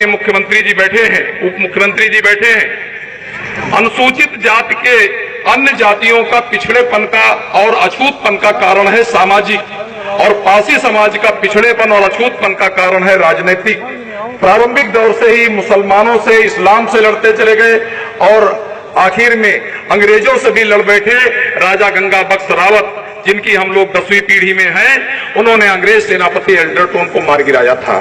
मुख्यमंत्री जी बैठे हैं, उप मुख्यमंत्री जी बैठे हैं। अनुसूचित जाति के अन्य जातियों का पिछड़ेपन का और अछूतपन का कारण है सामाजिक, और पासी समाज का पिछड़ेपन और अछूतपन का कारण है राजनीतिक। प्रारंभिक दौर से ही मुसलमानों से, इस्लाम से लड़ते चले गए और आखिर में अंग्रेजों से भी लड़ बैठे। राजा गंगा बख्श रावत, जिनकी हम लोग 10वीं पीढ़ी में हैं, उन्होंने अंग्रेज सेनापति एल्डरटन को मार गिराया था।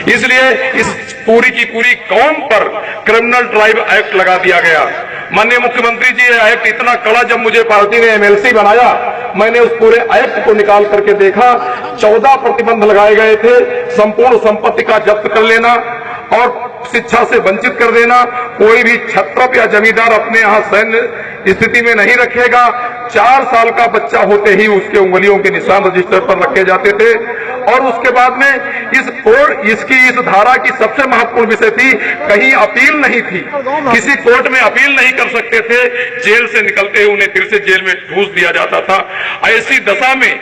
इसलिए इस पूरी की पूरी कौम पर क्रिमिनल ट्राइब एक्ट लगा दिया गया। माननीय मुख्यमंत्री जी, यह एक्ट इतना कड़ा, जब मुझे पार्टी ने एमएलसी बनाया, मैंने उस पूरे एक्ट को निकाल करके देखा। 14 प्रतिबंध लगाए गए थे। संपूर्ण संपत्ति का जब्त कर लेना और शिक्षा से वंचित कर देना। कोई भी क्षत्रप या जमींदार अपने यहाँ सैन्य स्थिति में नहीं रखेगा। 4 साल का बच्चा होते ही उसके उंगलियों के निशान रजिस्टर पर रखे जाते थे। और उसके बाद में इस धारा की सबसे महत्वपूर्ण विषय थी, कहीं अपील नहीं थी। किसी कोर्ट में अपील नहीं कर सकते थे। जेल से निकलते ही उन्हें फिर से जेल में ठूस दिया जाता था। ऐसी दशा में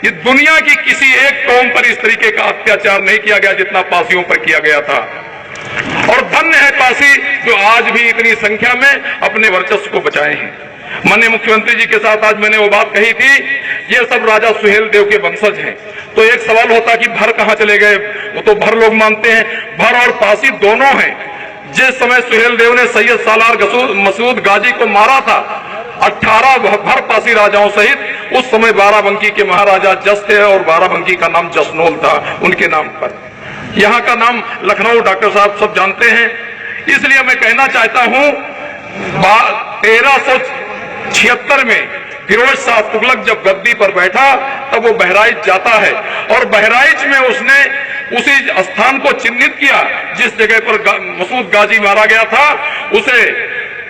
ये दुनिया की किसी एक कौम पर इस तरीके का अत्याचार नहीं किया गया जितना पासियों पर किया गया था। और धन्य है पासी जो आज भी इतनी संख्या में अपने वर्चस्व को बचाए हैं। माननीय मुख्यमंत्री जी के साथ आज मैंने वो बात कही थी, ये सब राजा सुहेल देव के वंशज हैं। तो एक सवाल होता कि भर कहां चले गए? वो तो भर लोग मानते हैं, भर और पासी दोनों हैं। जिस समय सुहेल देव ने सैयद सालार मसूद गाजी को मारा था, 18 भर पासी राजाओं सहित, उस समय बाराबंकी के महाराजा जस थे और बाराबंकी का नाम जसनोल था उनके नाम पर। यहाँ का नाम लखनऊ डॉक्टर साहब सब जानते हैं। इसलिए मैं कहना चाहता हूं, 1376 में फिरोज शाह तुगलक जब गद्दी पर बैठा तब वो बहराइच जाता है और बहराइच में उसने उसी स्थान को चिन्हित किया जिस जगह पर मसूद गाजी मारा गया था। उसे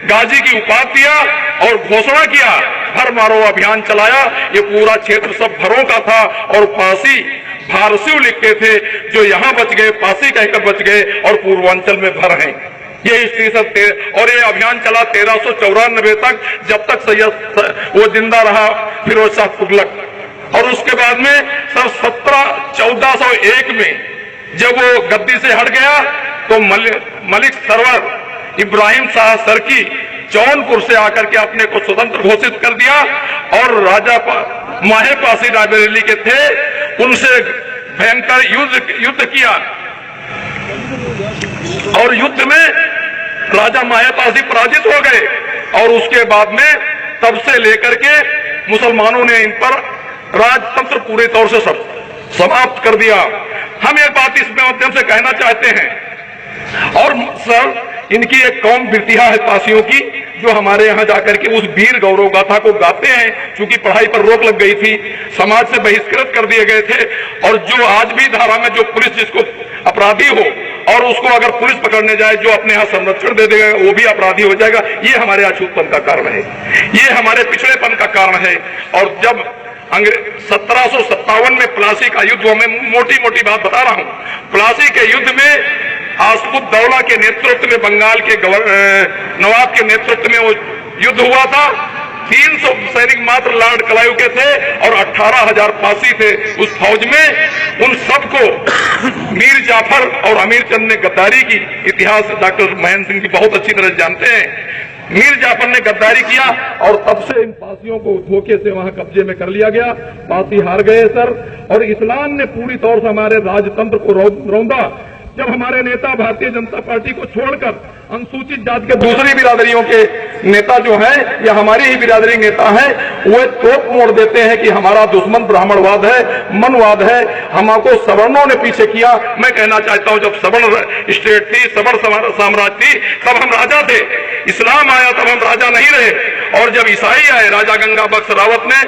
गाजी की उपाधि दिया और घोषणा किया, भर मारो अभियान चलाया। ये पूरा क्षेत्र सब भरों का था और पासी फारसी लिखते थे, जो यहाँ बच गए पासी कहकर बच गए और पूर्वांचल में भर हैं। ये हिस्ट्री सब और ये अभियान चला 1394 तक, जब तक सैयद वो जिंदा रहा फिरोज शाह तुगलक। और उसके बाद में सर 1401 में जब वो गद्दी से हट गया तो मलिक सरवर इब्राहिम शाह सरकी जौनपुर से आकर के अपने को स्वतंत्र घोषित कर दिया और राजा माहे पासी रायबरेली के थे, उनसे भयंकर युद्ध किया। और युद्ध में राजा माहे पासी पराजित हो गए और उसके बाद में तब से लेकर के मुसलमानों ने इन पर राजतंत्र पूरे तौर से समाप्त कर दिया। हम एक बात इस माध्यम से कहना चाहते हैं, और सर इनकी एक कौम बिरतिहा है पासियों की, जो हमारे यहाँ जाकर के उस वीर गौरव गाथा को गाते हैं। क्योंकि पढ़ाई पर रोक लग गई थी, समाज से बहिष्कृत कर दिए गए थे, और जो आज भी धारा में जो पुलिस जिसको अपराधी हो और उसको अगर पुलिस पकड़ने जाए, जो अपने यहाँ संरक्षण दे देगा वो भी अपराधी हो जाएगा। ये हमारे अछूतपन का कारण है, ये हमारे पिछड़ेपन का कारण है। और जब 1757 में प्लासी का युद्ध, मैं मोटी मोटी बात बता रहा हूं, प्लासी के युद्ध में आसफुद्दौला के नेतृत्व में, बंगाल के नवाब के नेतृत्व में वो युद्ध हुआ था। 300 सैनिक मात्र लॉर्ड क्लाइव के थे और 18,000 पासी थे उस फौज में। उन सबको मीर जाफर और अमीर चंद ने गद्दारी की, इतिहास डॉक्टर महेंद्र सिंह जी बहुत अच्छी तरह जानते हैं। मीर जाफर ने गद्दारी किया और तब से इन पासियों को धोखे से वहां कब्जे में कर लिया गया। पासी हार गए सर, और इस्लाम ने पूरी तौर से हमारे राजतंत्र को रौंदा। जब हमारे नेता भारतीय जनता पार्टी को छोड़कर अनुसूचित जाति के दूसरी बिरादरियों के नेता जो हैं या हमारी ही बिरादरी नेता हैं, वो तोप मोड़ देते हैं कि हमारा दुश्मन ब्राह्मणवाद है, मनवाद है, हमको सवर्णों ने पीछे किया। मैं कहना चाहता हूं, जब सवर्ण स्टेट थी, सवर्ण साम्राज्य थी, तब हम राजा थे। इस्लाम आया तब हम राजा नहीं रहे। और जब ईसाई आए, राजा गंगा बख्श रावत ने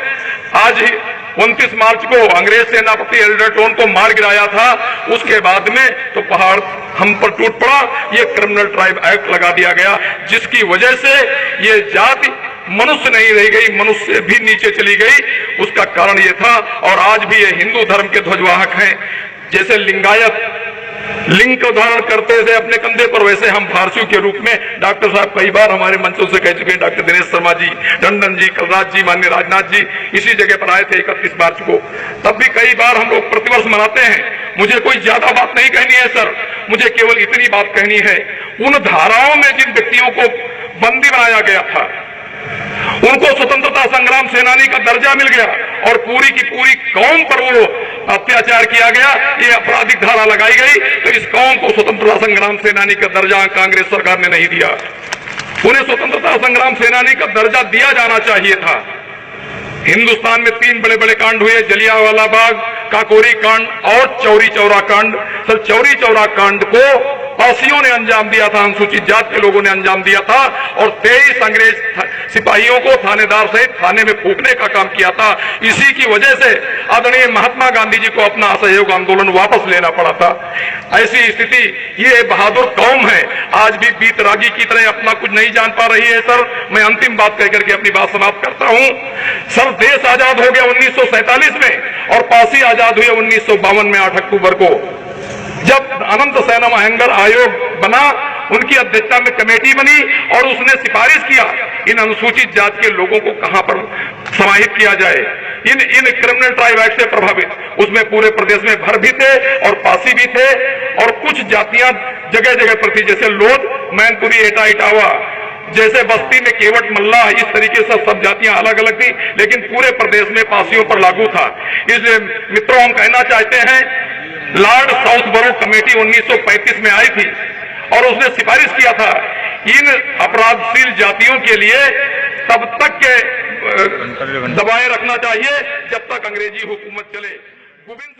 आज ही 29 मार्च को अंग्रेज सेनापति एल्डरटन को मार गिराया था, उसके बाद में तो पहाड़ हम पर टूट पड़ा। ये क्रिमिनल ट्राइब एक्ट लगा दिया गया, जिसकी वजह से ये जाति मनुष्य नहीं रह गई, मनुष्य से भी नीचे चली गई। उसका कारण ये था। और आज भी ये हिंदू धर्म के ध्वजवाहक हैं, जैसे लिंगायत लिंग को धारण करते थे अपने कंधे पर, वैसे हम फारसियों के रूप में डॉक्टर साहब कई बार हमारे मंचों से कह चुके हैं, डॉक्टर दिनेश शर्मा जी, टंडन जी, कलराज जी, माननीय राजनाथ जी इसी जगह पर आए थे 31 मार्च को, तब भी कई बार हम लोग प्रतिवर्ष मनाते हैं। मुझे कोई ज्यादा बात नहीं कहनी है सर, मुझे केवल इतनी बात कहनी है, उन धाराओं में जिन व्यक्तियों को बंदी बनाया गया था उनको स्वतंत्रता संग्राम सेनानी का दर्जा मिल गया और पूरी की पूरी कौम पर वो अत्याचार किया गया, ये आपराधिक धारा लगाई गई, तो इस कौम को स्वतंत्रता संग्राम सेनानी का दर्जा कांग्रेस सरकार ने नहीं दिया। उन्हें स्वतंत्रता संग्राम सेनानी का दर्जा दिया जाना चाहिए था। हिंदुस्तान में 3 बड़े बड़े कांड हुए, जलियांवाला बाग, काकोरी कांड और चौरी चौरा कांड। सर चौरी चौरा कांड को पासियों ने अंजाम दिया था, अनुसूचित जात के लोगों ने अंजाम दिया था और 23 अंग्रेज सिपाहियों को थानेदार सहित थाने में फूंकने का काम किया था। इसी की वजह से आदरणीय महात्मा गांधी जी को अपना असहयोग आंदोलन वापस लेना पड़ा था। ऐसी स्थिति, ये बहादुर कौम है, आज भी बीतरागी की तरह अपना कुछ नहीं जान पा रही है। सर मैं अंतिम बात कहकर के अपनी बात समाप्त करता हूं। सर देश आजाद हो गया 1947 में और पासी आजाद हुए 1952 में 8 अक्टूबर को, जब अनंत सेना महंगर आयोग बना, उनकी अध्यक्षता में कमेटी बनी और उसने सिफारिश किया इन अनुसूचित जात के लोगों को कहां पर समाहित किया जाए, इन क्रिमिनल ट्राइब एक्ट से प्रभावित। उसमें पूरे प्रदेश में भर भी थे और पासी भी थे और कुछ जातियां जगह जगह पर थी, जैसे लोध, मैनपुरी, एटा, इटावा, जैसे बस्ती में केवट, मल्लाह, इस तरीके से सब जातियां अलग अलग थी, लेकिन पूरे प्रदेश में पासियों पर लागू था। इसलिए मित्रों हम कहना चाहते हैं, लॉर्ड साउथबरो कमेटी 1935 में आई थी और उसने सिफारिश किया था इन अपराधशील जातियों के लिए तब तक के दबाए रखना चाहिए जब तक अंग्रेजी हुकूमत चले। गोविंद